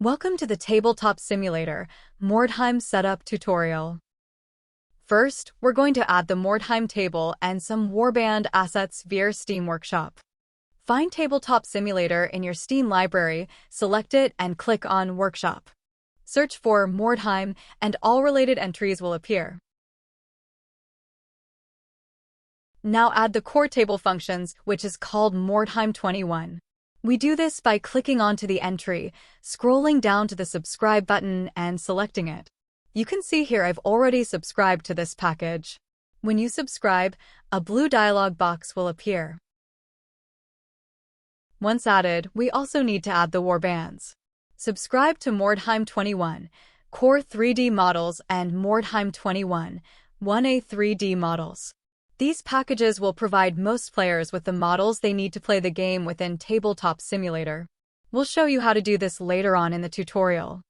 Welcome to the Tabletop Simulator Mordheim Setup Tutorial. First, we're going to add the Mordheim table and some warband assets via Steam Workshop. Find Tabletop Simulator in your Steam library, select it, and click on Workshop. Search for Mordheim, and all related entries will appear. Now add the core table functions, which is called Mordheim 21. We do this by clicking onto the entry, scrolling down to the subscribe button and selecting it. You can see here I've already subscribed to this package. When you subscribe, a blue dialog box will appear. Once added, we also need to add the warbands. Subscribe to Mordheim 21, Core 3D Models and Mordheim 21, 1A 3D Models. These packages will provide most players with the models they need to play the game within Tabletop Simulator. We'll show you how to do this later on in the tutorial.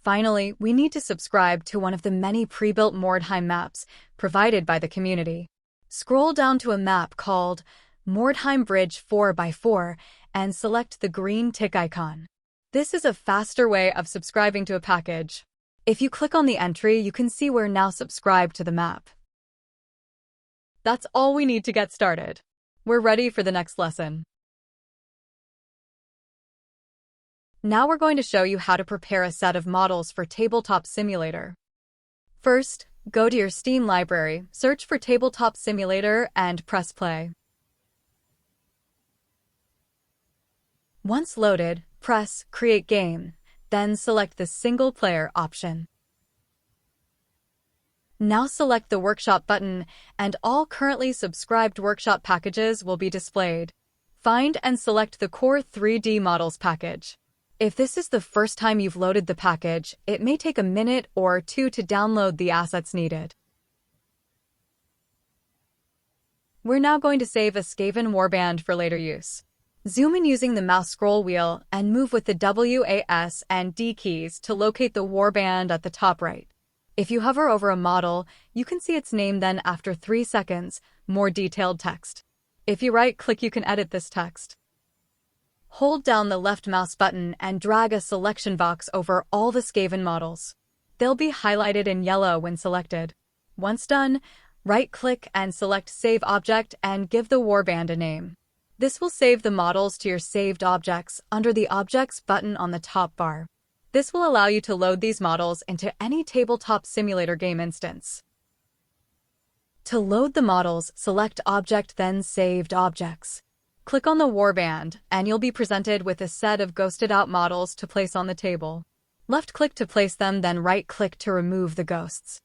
Finally, we need to subscribe to one of the many pre-built Mordheim maps provided by the community. Scroll down to a map called Mordheim Bridge 4x4 and select the green tick icon. This is a faster way of subscribing to a package. If you click on the entry, you can see we're now subscribed to the map. That's all we need to get started. We're ready for the next lesson. Now we're going to show you how to prepare a set of models for Tabletop Simulator. First, go to your Steam library, search for Tabletop Simulator, and press play. Once loaded, press Create Game, then select the Single Player option. Now select the Workshop button, and all currently subscribed Workshop packages will be displayed. Find and select the Core 3D Models package. If this is the first time you've loaded the package, it may take a minute or two to download the assets needed. We're now going to save a Skaven warband for later use. Zoom in using the mouse scroll wheel and move with the WAS and D keys to locate the warband at the top right. If you hover over a model, you can see its name, then after 3 seconds, more detailed text. If you right-click, you can edit this text. Hold down the left mouse button and drag a selection box over all the Skaven models. They'll be highlighted in yellow when selected. Once done, right-click and select Save Object and give the warband a name. This will save the models to your saved objects under the Objects button on the top bar. This will allow you to load these models into any Tabletop Simulator game instance. To load the models, select Object, then Saved Objects. Click on the warband, and you'll be presented with a set of ghosted out models to place on the table. Left-click to place them, then right-click to remove the ghosts.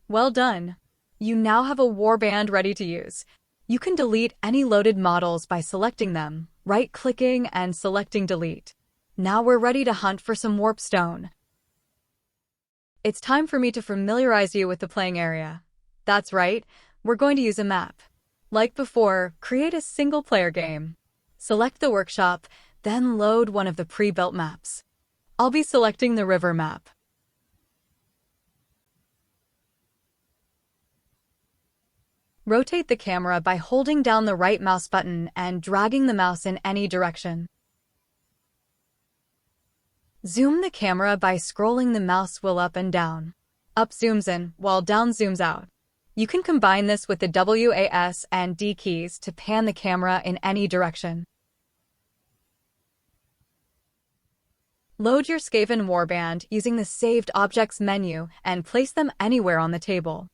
Well done! You now have a warband ready to use. You can delete any loaded models by selecting them, right-clicking and selecting Delete. Now we're ready to hunt for some warpstone. It's time for me to familiarize you with the playing area. That's right, we're going to use a map. Like before, create a single-player game. Select the workshop, then load one of the pre-built maps. I'll be selecting the river map. Rotate the camera by holding down the right mouse button and dragging the mouse in any direction. Zoom the camera by scrolling the mouse wheel up and down. Up zooms in, while down zooms out. You can combine this with the WAS and D keys to pan the camera in any direction. Load your Skaven warband using the Saved Objects menu and place them anywhere on the table.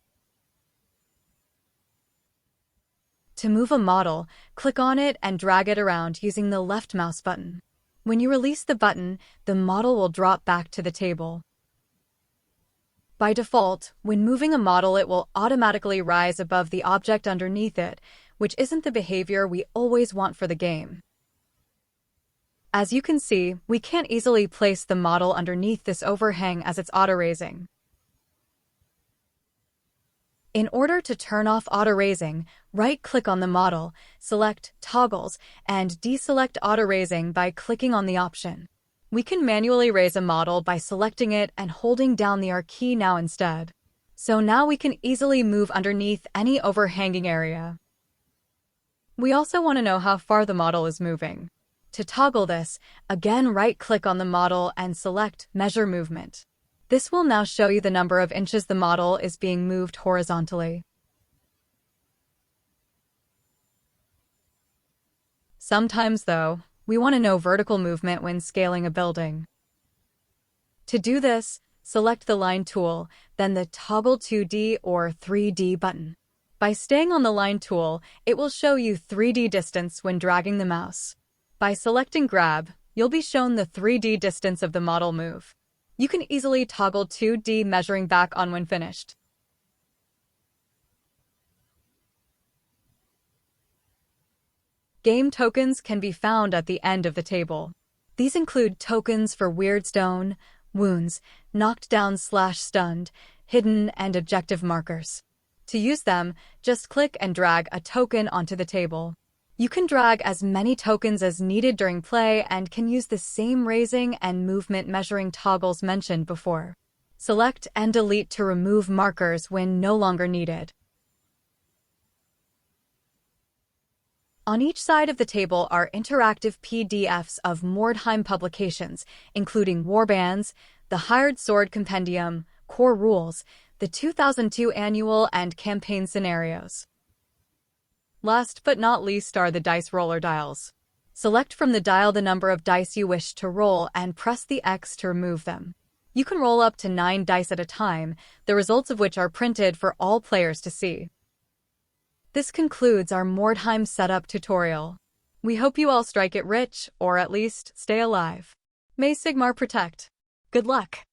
To move a model, click on it and drag it around using the left mouse button. When you release the button, the model will drop back to the table. By default, when moving a model, it will automatically rise above the object underneath it, which isn't the behavior we always want for the game. As you can see, we can't easily place the model underneath this overhang as it's auto-raising. In order to turn off auto-raising, right-click on the model, select Toggles, and deselect auto-raising by clicking on the option. We can manually raise a model by selecting it and holding down the R key now instead. So now we can easily move underneath any overhanging area. We also want to know how far the model is moving. To toggle this, again right-click on the model and select Measure Movement. This will now show you the number of inches the model is being moved horizontally. Sometimes, though, we want to know vertical movement when scaling a building. To do this, select the Line tool, then the Toggle 2D or 3D button. By staying on the Line tool, it will show you 3D distance when dragging the mouse. By selecting Grab, you'll be shown the 3D distance of the model move. You can easily toggle 2D measuring back on when finished. Game tokens can be found at the end of the table. These include tokens for Weirdstone, wounds, knocked down/stunned, hidden, and objective markers. To use them, just click and drag a token onto the table. You can drag as many tokens as needed during play and can use the same raising and movement measuring toggles mentioned before. Select and delete to remove markers when no longer needed. On each side of the table are interactive PDFs of Mordheim publications, including Warbands, the Hired Sword Compendium, Core Rules, the 2002 Annual, and Campaign Scenarios. Last but not least are the dice roller dials. Select from the dial the number of dice you wish to roll and press the X to remove them. You can roll up to 9 dice at a time, the results of which are printed for all players to see. This concludes our Mordheim setup tutorial. We hope you all strike it rich, or at least stay alive. May Sigmar protect. Good luck!